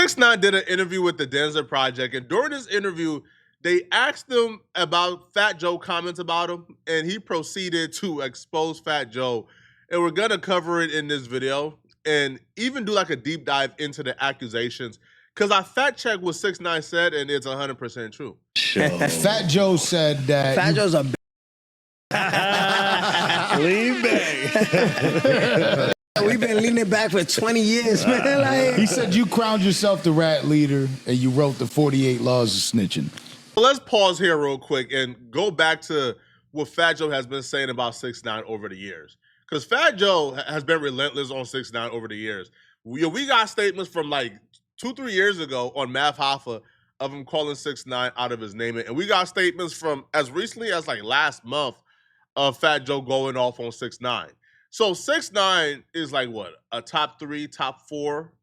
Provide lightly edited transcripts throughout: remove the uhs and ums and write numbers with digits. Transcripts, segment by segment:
6ix9ine did an interview with the Denzer Project, and during this interview, they asked him about Fat Joe comments about him, and he proceeded to expose Fat Joe. And we're gonna cover it in this video and even do like a deep dive into the accusations, because I fact checked what 6ix9ine said, and it's 100% true. Fat Joe said that Fat Joe's a lean back. We've been leaning back for 20 years, man. Like, he said you crowned yourself the rat leader and you wrote the 48 laws of snitching. Let's pause here real quick and go back to what Fat Joe has been saying about 6ix9ine over the years. Because Fat Joe has been relentless on 6ix9ine over the years. We got statements from like 2-3 years ago on Math Hoffa of him calling 6ix9ine out of his name. And we got statements from as recently as like last month of Fat Joe going off on 6ix9ine. So 6ix9ine is like what? A top 3, top 4,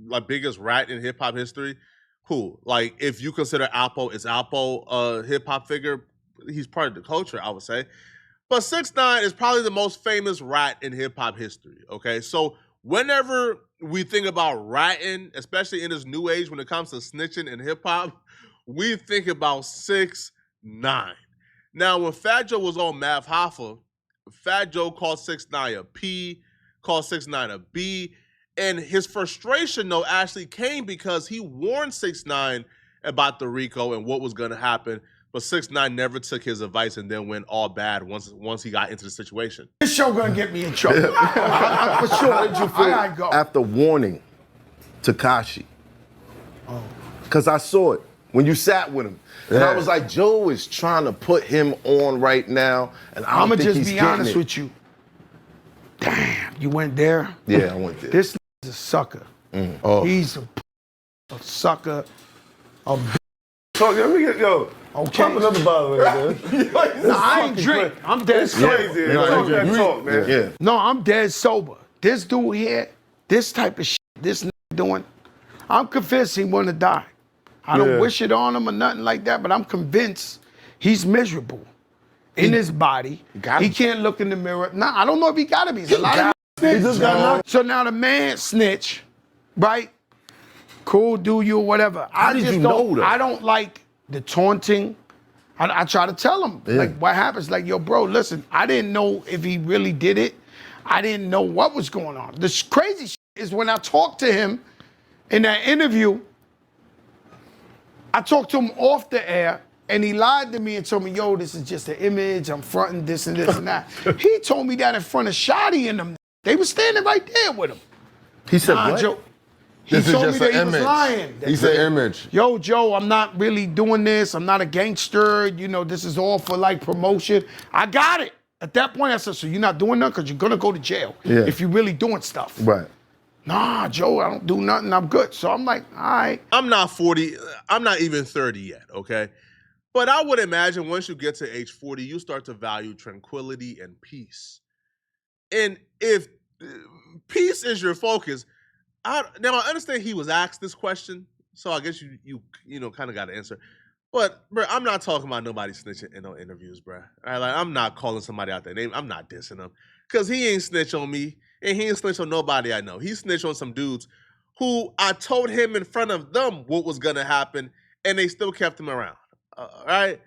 like biggest rat in hip hop history. Who? Like if you consider Alpo, is Alpo a hip hop figure? He's part of the culture, I would say. But 6ix9ine is probably the most famous rat in hip hop history. Okay, so whenever we think about ratting, especially in this new age when it comes to snitching in hip hop, we think about 6ix9ine. Now, when Fat Joe was on Math Hoffa, Fat Joe called 6ix9ine a P, called 6ix9ine a B, and his frustration though actually came because he warned 6ix9ine about the RICO and what was going to happen, but 6ix9ine never took his advice and then went all bad once he got into the situation. This show gonna get me in trouble. For sure. How did you feel I gotta go. after warning Tekashi? Because I saw it when you sat with him. And I was like, Joe is trying to put him on right now, and I don't I'ma think just he's be getting honest it. with you. Damn, you went there? Yeah, I went there. This is a sucker. Oh. He's a sucker. Talk, let me get, yo, Okay. pop another bottle right there. No, I ain't drink. I'm dead It's sober. crazy. Talk that talk, man. Yeah. No, I'm dead sober. This dude here, this type of shit, this doing, I'm convinced he wanna die. I don't wish it on him or nothing like that, but I'm convinced he's miserable in his body. He can't look in the mirror. Nah, I don't know if he gotta be. He's a lot of He just got knocked. So now the man snitch, right? Cool, do you or whatever. How did you know that? I don't like the taunting. I try to tell him, like, what happens? Like, yo, bro, listen, I didn't know if he really did it. I didn't know what was going on. The crazy shit is when I talked to him in that interview, I talked to him off the air, and he lied to me and told me, yo, this is just an image, I'm fronting this and this and that. He told me that in front of Shotty and them. They were standing right there with him. He said Nah, what? Joe, he This is told me just that an he was image. lying. He's an image. Yo, Joe, I'm not really doing this. I'm not a gangster. You know, this is all for like promotion. I got it. At that point, I said, so you're not doing nothing because you're going to go to jail if you're really doing stuff. Right. Nah, Joe, I don't do nothing. I'm good. So I'm like, all right. I'm not 40. I'm not even 30 yet, okay? But I would imagine once you get to age 40, you start to value tranquility and peace. And if peace is your focus, now I understand he was asked this question, so I guess you kind of got to answer. But bro, I'm not talking about nobody snitching in no interviews, bro. All right, like I'm not calling somebody out their name. I'm not dissing them because he ain't snitch on me and he ain't snitch on nobody I know. He snitched on some dudes who I told him in front of them what was gonna happen, and they still kept him around. All right,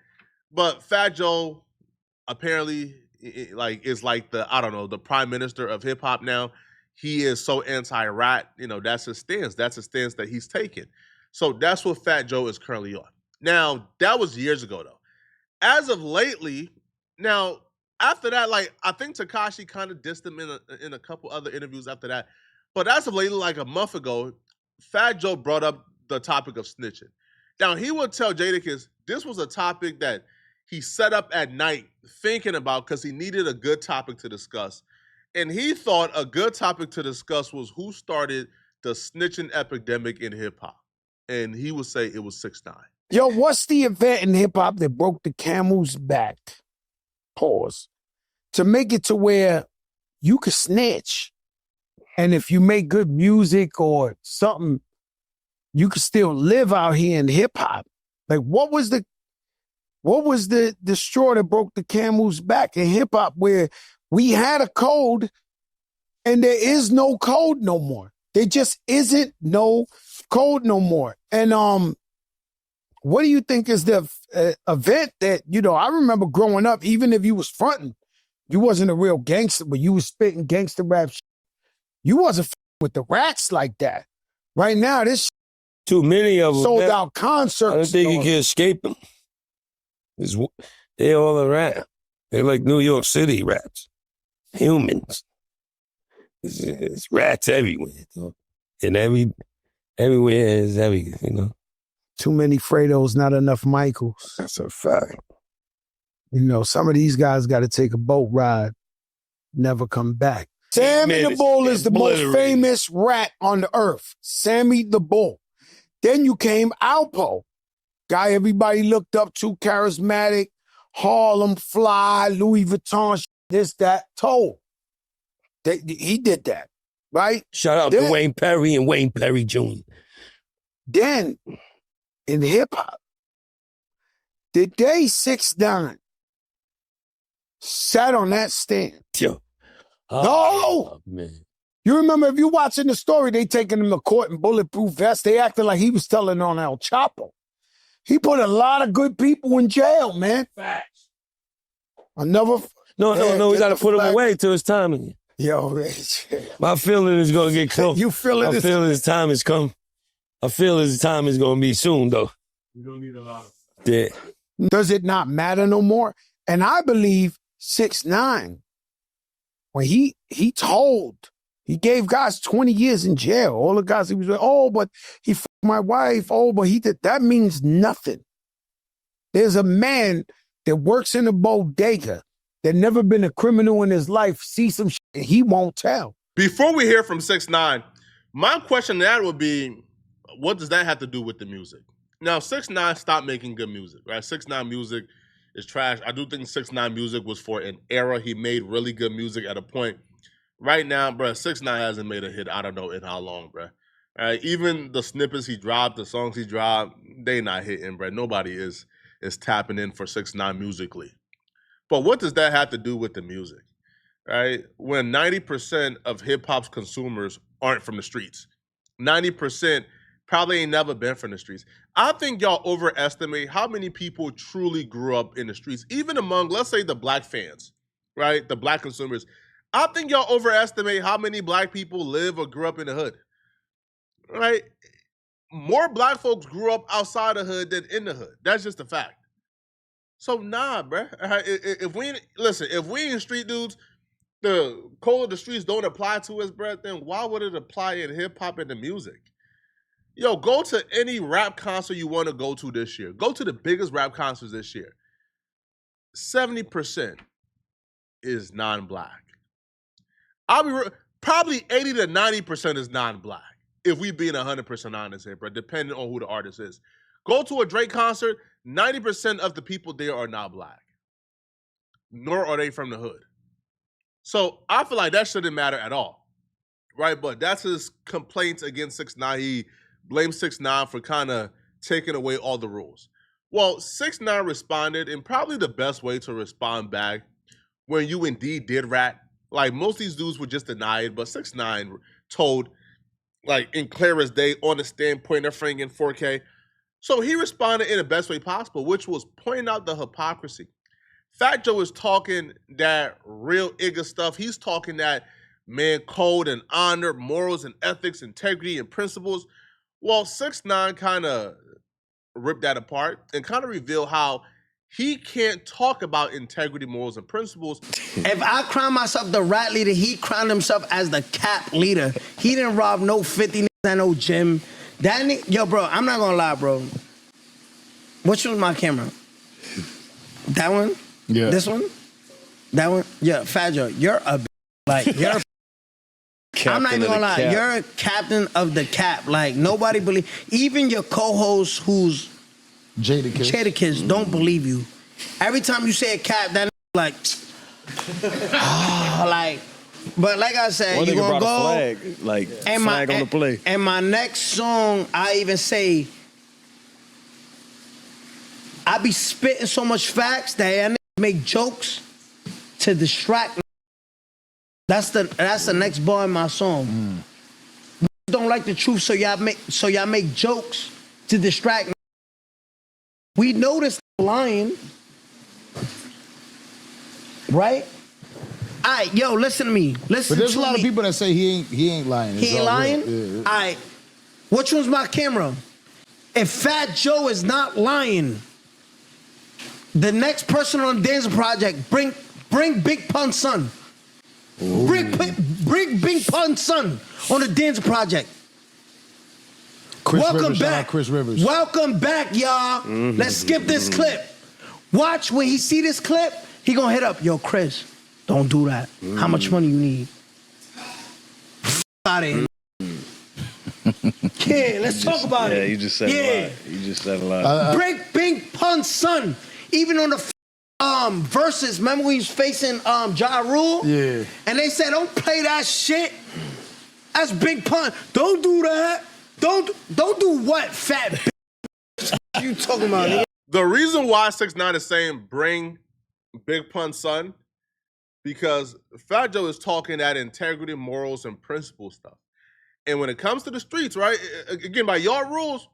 but Fat Joe apparently is like the prime minister of hip hop now. He is so anti-rat. That's his stance. That's a stance that he's taken. So that's what Fat Joe is currently on. Now, that was years ago, though. As of lately, now, after that, like, I think Tekashi kind of dissed him in a couple other interviews after that. But as of lately, like a month ago, Fat Joe brought up the topic of snitching. Now, he would tell Jadakiss this was a topic that he set up at night thinking about because he needed a good topic to discuss. And he thought a good topic to discuss was who started the snitching epidemic in hip-hop. And he would say it was 6ix9ine. Yo, what's the event in hip hop that broke the camel's back? Pause. To make it to where you could snitch. And if you make good music or something, you could still live out here in hip hop. Like what was the straw that broke the camel's back in hip hop where we had a code and there is no code no more? There just isn't no code no more. And what do you think is the event that, I remember growing up, even if you was fronting, you wasn't a real gangster, but you was spitting gangster rap shit. You wasn't with the rats like that. Right now, this too many of them. sold out concerts. I don't think you can escape them. They're all around. They're like New York City rats. Humans. It's rats everywhere. And everywhere is everything, Too many Fredos, not enough Michaels. That's a fact. Some of these guys got to take a boat ride, never come back. Sammy the Bull is the most famous rat on the earth. Sammy the Bull. Then you came Alpo, guy everybody looked up to, charismatic, Harlem fly, Louis Vuitton, this, that, Toll. He did that, right? Shout out to Wayne Perry and Wayne Perry Jr. Then, in hip-hop, the day 6ix9ine sat on that stand. Yo. No! Man. You remember, if you're watching the story, they taking him to court in bulletproof vests. They acting like he was telling on El Chapo. He put a lot of good people in jail, man. Facts. No, we got to put him away till his time. Yo, my feeling is going to get close. You feeling I feel his time has come. I feel his time is going to be soon, though. We don't need a lot of... Yeah. Does it not matter no more? And I believe 6ix9ine, when he gave guys 20 years in jail. All the guys he was like, but he f***ed my wife. But he did. That means nothing. There's a man that works in a bodega that never been a criminal in his life, see some shit, and he won't tell. Before we hear from 6ix9ine, my question to that would be, what does that have to do with the music? Now, 6ix9ine stopped making good music, right? 6ix9ine music is trash. I do think 6ix9ine music was for an era. He made really good music at a point. Right now, bro, 6ix9ine hasn't made a hit, I don't know in how long, bro. Even the snippets he dropped, the songs he dropped, they not hitting, bro. Nobody is tapping in for 6ix9ine musically. But what does that have to do with the music, right? When 90% of hip-hop's consumers aren't from the streets. 90% probably ain't never been from the streets. I think y'all overestimate how many people truly grew up in the streets, even among, let's say, the black fans, right? The black consumers. I think y'all overestimate how many black people live or grew up in the hood, right? More black folks grew up outside the hood than in the hood. That's just a fact. So nah, bruh. If we ain't street dudes, the code of the streets don't apply to us, bruh, then why would it apply in hip-hop and the music? Yo, go to any rap concert you want to go to this year. Go to the biggest rap concerts this year. 70% is non-black. Probably 80 to 90% is non-black, if we being 100% honest here, bro, depending on who the artist is. Go to a Drake concert, 90% of the people there are not black, nor are they from the hood. So I feel like that shouldn't matter at all, right? But that's his complaints against 6ix9ine. He blames 6ix9ine for kind of taking away all the rules. Well, 6ix9ine responded in probably the best way to respond back when you indeed did rat. Like, most of these dudes would just deny it, but 6ix9ine told, like, in clear as day, on the stand, pointing their finger in 4K. So he responded in the best way possible, which was pointing out the hypocrisy. Fat Joe is talking that real Igga stuff. He's talking that, man, code and honor, morals and ethics, integrity and principles. Well, 6ix9ine kind of ripped that apart and kind of revealed how he can't talk about integrity, morals, and principles. If I crown myself the rat leader, he crowned himself as the cap leader. He didn't rob no 50 at no gym. That nigga, yo, bro, I'm not gonna lie, bro. Which one's my camera? That one? Yeah. This one? That one? Yeah, Fat Joe, you're a like, you're I'm not even gonna lie, you're a captain of the cap. Like, nobody believe, even your co-host who's Jadakiss don't believe you. Every time you say a cap, that like, like, but like I said, you gonna go flag, like and flag on the play. And my next song, I even say, I be spitting so much facts that I make jokes to distract. That's the next bar in my song. like the truth, so y'all make jokes to distract me. We noticed lying, right? All right, yo, listen to me. Listen But there's to a lot me. of people that say he ain't lying. He ain't lying? Yeah. All right. Which one's my camera? If Fat Joe is not lying, the next person on the Dancing Project, bring Big Pun's son. Bring Big Pun's son on the Dancing Project. Welcome back. Chris Rivers. Welcome back, y'all. Let's skip this clip. Watch when he see this clip, he gonna hit up. Yo, Chris, don't do that. How much money you need? Out of here. Yeah, let's talk about it. Yeah, you just said a lot. You just said a lot. Bring Big Pun's son. Even on the verses, remember when he was facing Ja Rule? Yeah. And they said, don't play that shit. That's Big Pun. Don't do that. Don't do what, fat bitch? You talking about, nigga? The reason why 6ix9ine is saying bring Big Pun's son, because Fat Joe is talking that integrity, morals, and principle stuff. And when it comes to the streets, right, again, by your rules,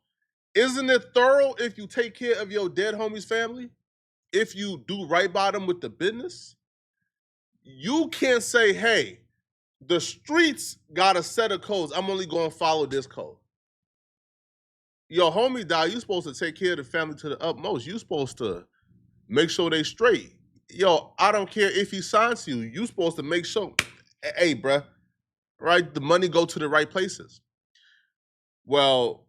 isn't it thorough if you take care of your dead homie's family? If you do right by them with the business? You can't say, hey, the streets got a set of codes. I'm only going to follow this code. Your homie died. You supposed to take care of the family to the utmost. You supposed to make sure they straight. Yo, I don't care if he signs you. You supposed to make sure, hey, bruh, right? The money go to the right places. Well,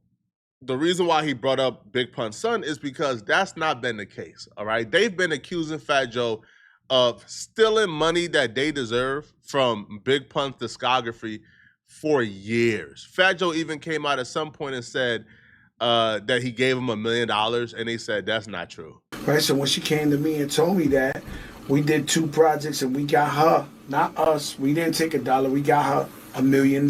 the reason why he brought up Big Pun's son is because that's not been the case, all right? They've been accusing Fat Joe of stealing money that they deserve from Big Pun's discography for years. Fat Joe even came out at some point and said that he gave him $1 million, and they said that's not true. Right, so when she came to me and told me that, we did 2 projects and we got her, not us, we didn't take $1, we got her $1 million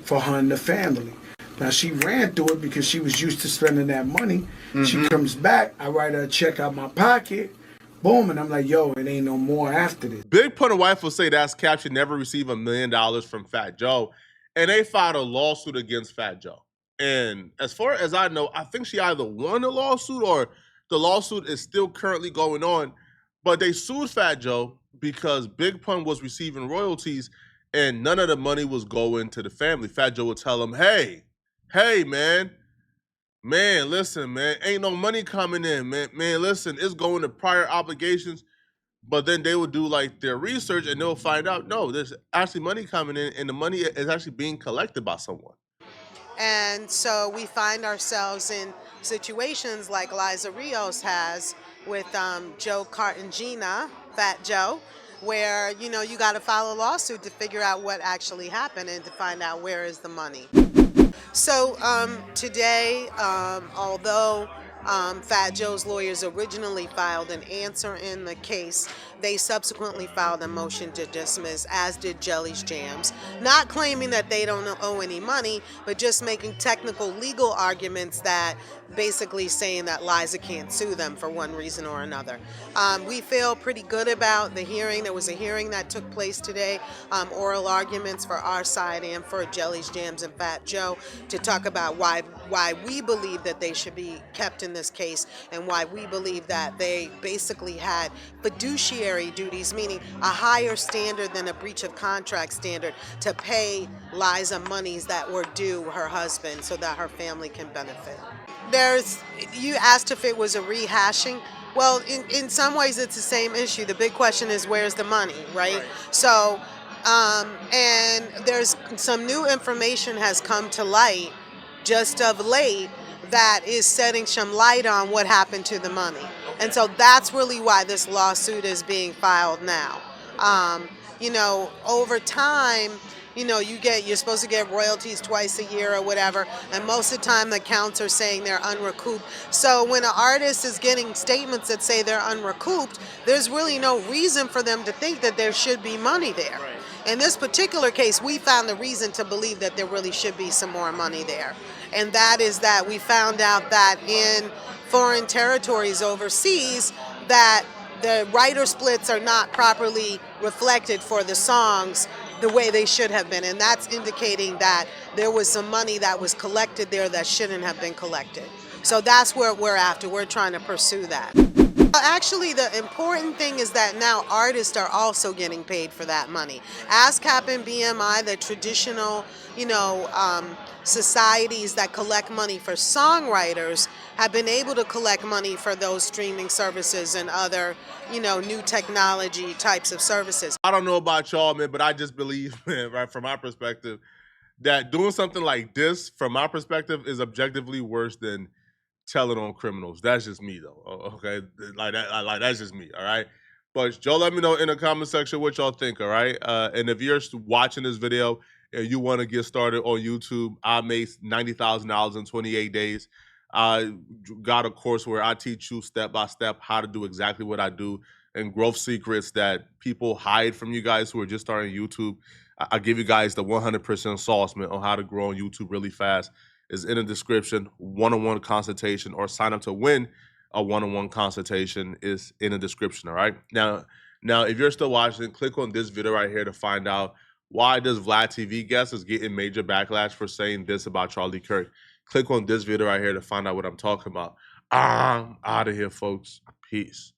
for her and the family. Now, she ran through it because she was used to spending that money. Mm-hmm. She comes back, I write her a check out my pocket, boom, and I'm like, yo, it ain't no more after this. Big Pun and wife will say that's cap. She never received $1 million from Fat Joe, and they filed a lawsuit against Fat Joe. And as far as I know, I think she either won the lawsuit or the lawsuit is still currently going on, but they sued Fat Joe because Big Pun was receiving royalties and none of the money was going to the family. Fat Joe would tell him, hey, man, listen, man, ain't no money coming in, man, listen, it's going to prior obligations. But then they would do like their research and they'll find out, no, there's actually money coming in and the money is actually being collected by someone. And so we find ourselves in situations like Liza Rios has with Joe Cartagena, Fat Joe, where, you know, you got to file a lawsuit to figure out what actually happened and to find out where is the money. So today, although Fat Joe's lawyers originally filed an answer in the case, they subsequently filed a motion to dismiss, as did Jelly's Jams, not claiming that they don't owe any money, but just making technical legal arguments that basically saying that Liza can't sue them for one reason or another. We feel pretty good about the hearing. There was a hearing that took place today, oral arguments for our side and for Jelly's Jams and Fat Joe to talk about why we believe that they should be kept in this case and why we believe that they basically had fiduciary duties, meaning a higher standard than a breach of contract standard, to pay Liza monies that were due her husband so that her family can benefit. You asked if it was a rehashing. Well, in some ways it's the same issue. The big question is, where's the money, right? So, and there's some new information has come to light just of late that is setting some light on what happened to the money. And so that's really why this lawsuit is being filed now. You know, over time, you know, you're supposed to get royalties twice a year or whatever, and most of the time the accounts are saying they're unrecouped. So when an artist is getting statements that say they're unrecouped, there's really no reason for them to think that there should be money there. In this particular case, we found the reason to believe that there really should be some more money there. And that is that we found out that in foreign territories overseas, that the writer splits are not properly reflected for the songs the way they should have been. And that's indicating that there was some money that was collected there that shouldn't have been collected. So that's where we're after. We're trying to pursue that. Actually, the important thing is that now artists are also getting paid for that money. ASCAP and BMI, the traditional, societies that collect money for songwriters, have been able to collect money for those streaming services and other, new technology types of services. I don't know about y'all, man, but I just believe, man, right, from my perspective, that doing something like this, from my perspective, is objectively worse than telling on criminals. That's just me, though. Okay, like that. Like that's just me. All right. But y'all, let me know in the comment section what y'all think. All right. And if you're watching this video and you want to get started on YouTube, I made $90,000 in 28 days. I got a course where I teach you step by step how to do exactly what I do and growth secrets that people hide from you guys who are just starting YouTube. I give you guys the 100% sauce, man, on how to grow on YouTube really fast. Is in the description. One-on-one consultation or sign up to win a one-on-one consultation is in the description. All right. Now, if you're still watching, click on this video right here to find out why does Vlad TV guest is getting major backlash for saying this about Charlie Kirk. Click on this video right here to find out what I'm talking about. I'm out of here, folks. Peace.